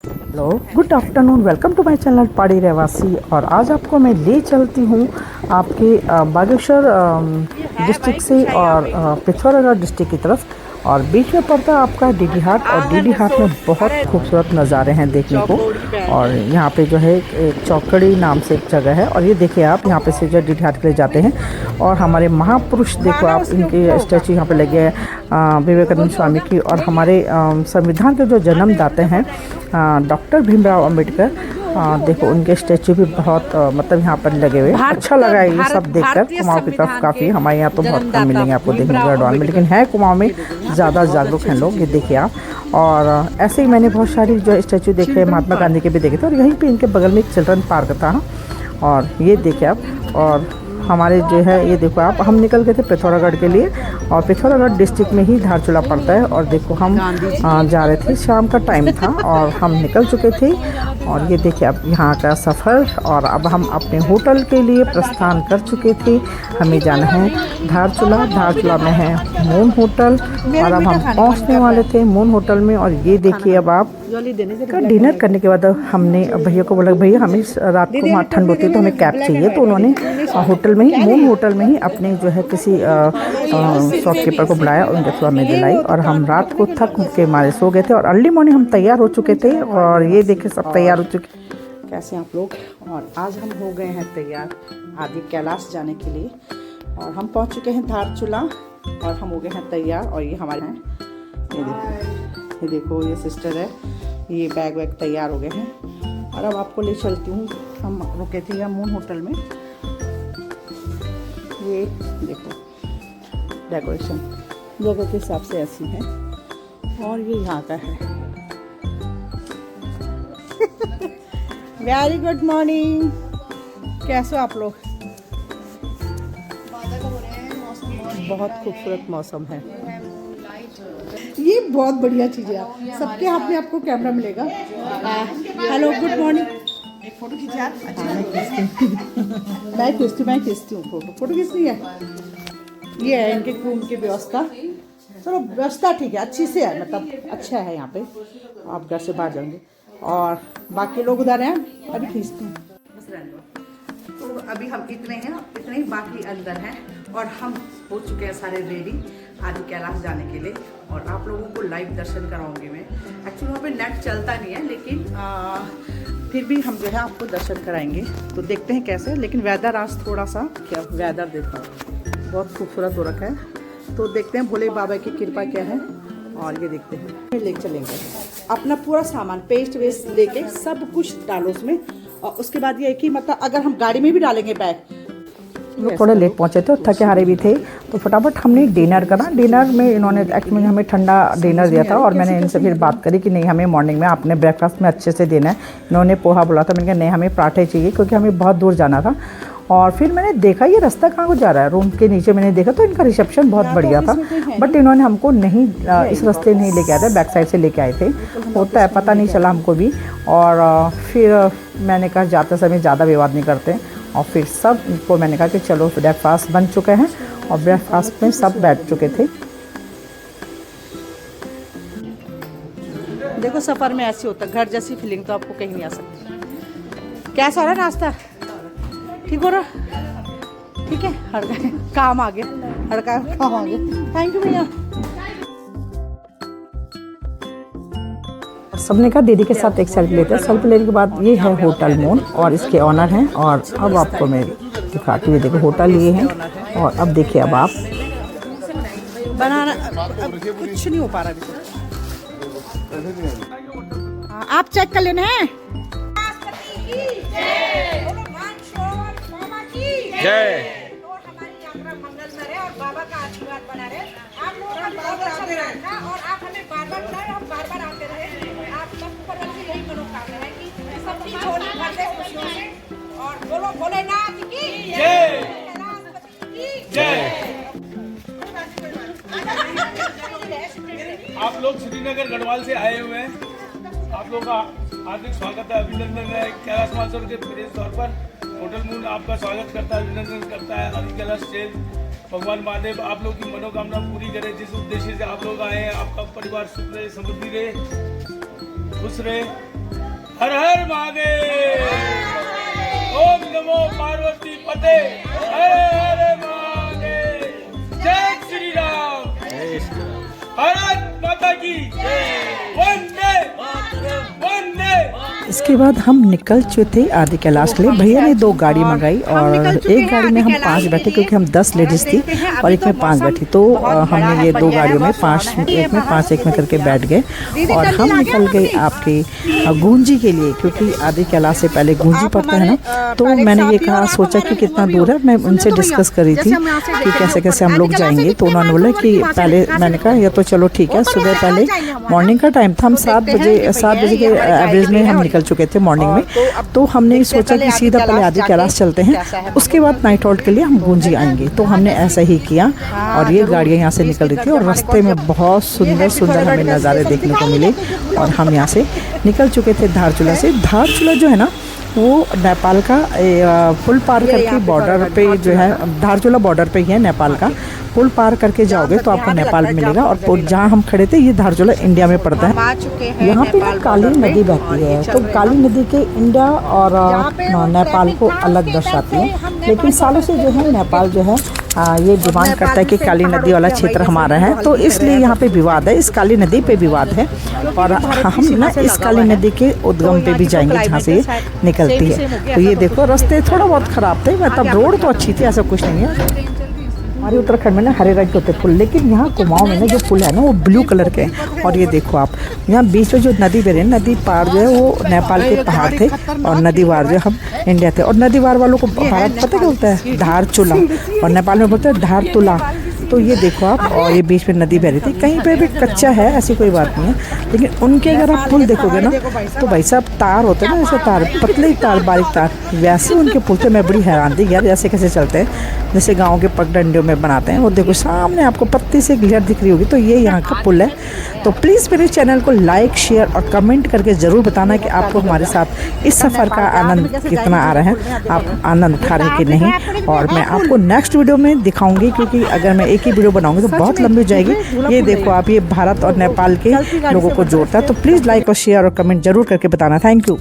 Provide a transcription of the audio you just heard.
Hello, good afternoon, welcome to my channel Pahadi Rahvasi. और आज आपको मैं ले चलती हूँ आपके बागेश्वर डिस्ट्रिक्ट से और पिथौरागढ़ डिस्ट्रिक्ट की तरफ। और बीच में पड़ता है आपका डीडी हाट, और डीडी हाट में बहुत खूबसूरत नज़ारे हैं देखने को। और यहाँ पे जो है एक चौकड़ी नाम से एक जगह है, और ये देखिए आप यहाँ पे से जो डीडी हाट के लिए जाते हैं। और हमारे महापुरुष देखो आप, इनके स्टैचू यहाँ पे लगे हैं विवेकानंद स्वामी की। और हमारे संविधान के जो जन्मदाता हैं डॉक्टर भीमराव अंबेडकर, देखो उनके स्टैचू भी बहुत मतलब यहाँ पर लगे हुए। अच्छा लगा ये सब देखकर। कुमाऊं की तरफ काफ़ी, हमारे यहाँ तो बहुत कम मिलेंगे आपको देखने को गढ़वाल में, लेकिन है कुमाऊं में ज़्यादा जागरूक हैं लोग। ये देखिए आप। और ऐसे ही मैंने बहुत सारी जो स्टैचू देखे, महात्मा गांधी के भी देखे थे। और यहीं पे इनके बगल में एक चिल्ड्रन पार्क था। और ये देखिए आप। और हमारे जो है ये देखो आप, हम निकल गए थे पिथौरागढ़ के लिए, और पिथौरागढ़ डिस्ट्रिक्ट में ही धारचूला पड़ता है। और देखो हम जा रहे थे, शाम का टाइम था और हम निकल चुके थे। और ये देखिए अब यहाँ का सफ़र, और अब हम अपने होटल के लिए प्रस्थान कर चुके थे। हमें जाना है धारचूला। धारचूला में है मून होटल, और अब हम पहुँचने वाले थे मून होटल में। और ये देखिए अब आप डिनर करने के बाद हमने भैया को बोला, भैया हमें रात को वहाँ ठंड होती है तो हमें कैब चाहिए। तो उन्होंने होटल में ही, मून होटल में ही अपने जो है किसी शॉपकीपर को बुलाया, उनके थ्रू हमें दिलाई। और हम रात को थक के मारे सो गए थे, और अर्ली मॉर्निंग हम तैयार हो चुके थे। और ये देखिए सब तैयार हो चुके। कैसे आप लोग? और आज हम हो गए हैं तैयार आदि कैलाश जाने के लिए। और हम पहुँच चुके हैं धारचूला, और हम हो गए हैं तैयार। और ये हमारे हैं, ये देखो ये सिस्टर है, ये बैग वैग तैयार हो गए हैं। और अब आपको ले चलती हूँ, हम रुके थे यहाँ मून होटल में। ये देखो डेकोरेशन जगह के हिसाब से ऐसी है, और ये यहाँ का है। वेरी गुड मॉर्निंग, कैसे हो आप लोग? बहुत खूबसूरत मौसम है। ये बहुत बढ़िया चीज़ है, सबके हाथ में आपको कैमरा मिलेगा। हेलो गुड मॉर्निंग, एक फोटो खींचा। मैं खींचती हूँ फोटो खींचती है। ये है इनके रूम की व्यवस्था। चलो व्यवस्था ठीक है, अच्छी से है, मतलब अच्छा है यहाँ पे। आप घर से बाहर जाएंगे, और बाकी लोग उधर हैं, अभी खींचती हूँ बस रहने दो। तो अभी हम इतने हैं, इतने ही बाकी अंदर हैं। और हम हो चुके हैं सारे रेडी आदि कैलाश जाने के लिए। और आप लोगों को लाइव दर्शन कराऊंगी मैं। एक्चुअली वहाँ पे नेट चलता नहीं है, लेकिन फिर भी हम जो है आपको दर्शन कराएंगे। तो देखते हैं कैसे। लेकिन वेदर आज थोड़ा सा, क्या वेदर देखो बहुत खूबसूरत हो रखा है। तो देखते हैं भोले बाबा की कृपा क्या है। और ये देखते हैं, ले चलेंगे अपना पूरा सामान, पेस्ट वेस्ट लेके सब कुछ डालो उसमें। और उसके बाद ये है कि मतलब अगर हम गाड़ी में भी डालेंगे बैग। थोड़े लेट पहुंचे थे और थके हारे भी थे, तो फटाफट हमने डिनर करा। डिनर में इन्होंने एक्चुअली हमें ठंडा डिनर दिया था, और मैंने इनसे फिर बात करी कि नहीं हमें मॉर्निंग में आपने ब्रेकफास्ट में अच्छे से देना है। इन्होंने पोहा बोला था, मैंने कहा नहीं हमें पराठे चाहिए, क्योंकि हमें बहुत दूर जाना था। और फिर मैंने देखा ये रास्ता कहाँ को जा रहा है, रूम के नीचे मैंने देखा तो इनका रिसेप्शन बहुत बढ़िया था। बट इन्होंने हमको नहीं इस रास्ते नहीं लेके आए थे, बैक साइड से लेके आए थे। होता है, पता नहीं चला हमको भी। और फिर मैंने कहा जाते समय ज़्यादा विवाद नहीं करते। और फिर सब को मैंने कहा कि चलो ब्रेकफास्ट बन चुके हैं, और ब्रेकफास्ट में सब बैठ चुके थे। देखो सफ़र में ऐसे होता है, घर जैसी फीलिंग तो आपको कहीं नहीं आ सकती। कैसा हो रहा है नाश्ता? ठीक हो रहा? ठीक है, हर काम आ गया, हर काम आ गया। थैंक यू भैया। सबने कहा दीदी के साथ एक सेल्फी लेते हैं। सेल्फी लेने के बाद ये है होटल मून, और इसके ऑनर हैं। और अब आपको मैं दिखाती हूँ, देखो होटल ये है। और अब देखिए अब आप बनाना कुछ नहीं हो पा रहा अभी। आप चेक कर लेना है। जय। हमारी यात्रा मंगलमय है और बाबा का आशीर्वाद बना रहे। आप लोगों का बहुत अच्छा लगा, और आप हमें बार-बार बुलाएं, हम बार-बार आते रहे। आप सब ऊपर वाले यही मनोकामना है कि सबकी झोली भर दे खुशियों से। और बोलो भोलेनाथ की जय, कैलाशपति की जय। आप लोग श्रीनगर गढ़वाल से आए हुए हैं, आप लोगों का हार्दिक स्वागत है, अभिनंदन है। कैलाश मानसरोवर के प्रेस तौर पर होटल मून आपका स्वागत करता है, अभिनंदन करता है। आदि कैलाश स्टेज भगवान महादेव आप लोग की मनोकामना पूरी करे। जिस उद्देश्य से आप लोग आए हैं, आपका परिवार सुख रहे, समृद्धि रहे, खुश रहे। हर हर महादेव। ओम नमो पार्वती पते। हर हर महादेव। जय श्री राम। भारत माता की वंदे वंदे। इसके बाद हम निकल चुके थे आदि कैलाश के लिए। भैया ने 2 गाड़ी मंगाई और एक गाड़ी में हम 5 बैठे क्योंकि हम 10 लेडीज थी और एक में 5 बैठी। तो हमने ये 2 गाड़ियों में 5 एक में 5 एक में करके बैठ गए और हम निकल गए आपके गूंजी के लिए, क्योंकि आदि कैलाश से पहले गूंजी पड़ता है ना। तो मैंने ये कहा, सोचा कि कितना दूर है। मैं उनसे डिस्कस करी थी कि कैसे कैसे हम लोग जाएंगे। तो उन्होंने बोला कि पहले, मैंने कहा ये तो चलो ठीक है, सुबह पहले मॉर्निंग का टाइम था, हम 7 बजे के एवरेज में हम निकल चुके थे मॉर्निंग में। तो हमने सोचा कि सीधा पहले आदि कैलाश चलते हैं, उसके बाद नाइट हॉल्ट के लिए हम गूंजी आएंगे। तो हमने ऐसा ही किया और ये गाड़ियाँ यहाँ से निकल रही थी और रास्ते में बहुत सुंदर सुंदर हमें नज़ारे देखने को मिले और हम यहाँ से निकल चुके थे धारचूला से। धारचूला जो है ना वो नेपाल का पुल पार करके बॉर्डर पे जो है, धारचूला बॉर्डर पे ही है नेपाल का। पुल पार करके जाओगे तो आपको नेपाल मिलेगा और जहाँ हम खड़े थे ये धारचूला इंडिया में पड़ता है। यहाँ पे ना काली नदी बहती है, तो काली नदी के इंडिया और नेपाल को अलग दर्शाती है। लेकिन सालों से जो है नेपाल जो है ये डिमांड करता है कि काली नदी वाला क्षेत्र हमारा है, तो इसलिए यहाँ पे विवाद है, इस काली नदी पे विवाद है। और हम ना इस काली नदी के उद्गम पे भी जाएंगे जहाँ से ये निकलती है। तो ये देखो रास्ते थोड़ा बहुत ख़राब थे, मतलब रोड तो अच्छी थी, ऐसा कुछ नहीं है। हमारे उत्तराखंड में ना हरे रंग के होते फूल, लेकिन यहाँ कुमाऊं में ना जो फूल है ना वो ब्लू कलर के हैं। और ये देखो आप, यहाँ बीच में जो नदी बह रही है, नदी पार जो है वो नेपाल के पहाड़ थे और नदी वार जो हम इंडिया थे। और नदी वार वालों को भारत पता क्या बोलता है, धारचूला, और नेपाल में बोलते हैं धारतुला। तो ये देखो आप, और ये बीच में नदी बह रही थी, कहीं पे भी कच्चा है ऐसी कोई बात नहीं है। लेकिन उनके अगर आप पुल देखोगे ना तो भाई साहब तार होते हैं ना, जैसे तार, पतले तार, बारीक तार, वैसे उनके पुल थे। मैं बड़ी हैरान थी यार, ऐसे कैसे चलते हैं, जैसे गाँव के पगडंडियों में बनाते हैं। वो देखो सामने आपको पत्ती से क्लियर दिख रही होगी, तो ये यहाँ का पुल है। तो प्लीज़ मेरे चैनल को लाइक, शेयर और कमेंट करके ज़रूर बताना कि आपको हमारे साथ इस सफ़र का आनंद कितना आ रहा है, आप आनंद उठा रहे हैं कि नहीं। और मैं आपको नेक्स्ट वीडियो में दिखाऊंगी, क्योंकि अगर मैं एक ही वीडियो बनाऊंगी तो बहुत लंबी हो जाएगी। ये देखो आप, ये भारत और नेपाल के लोगों को जोड़ता है। तो प्लीज़ लाइक और शेयर और कमेंट जरूर करके बताना। Thank you.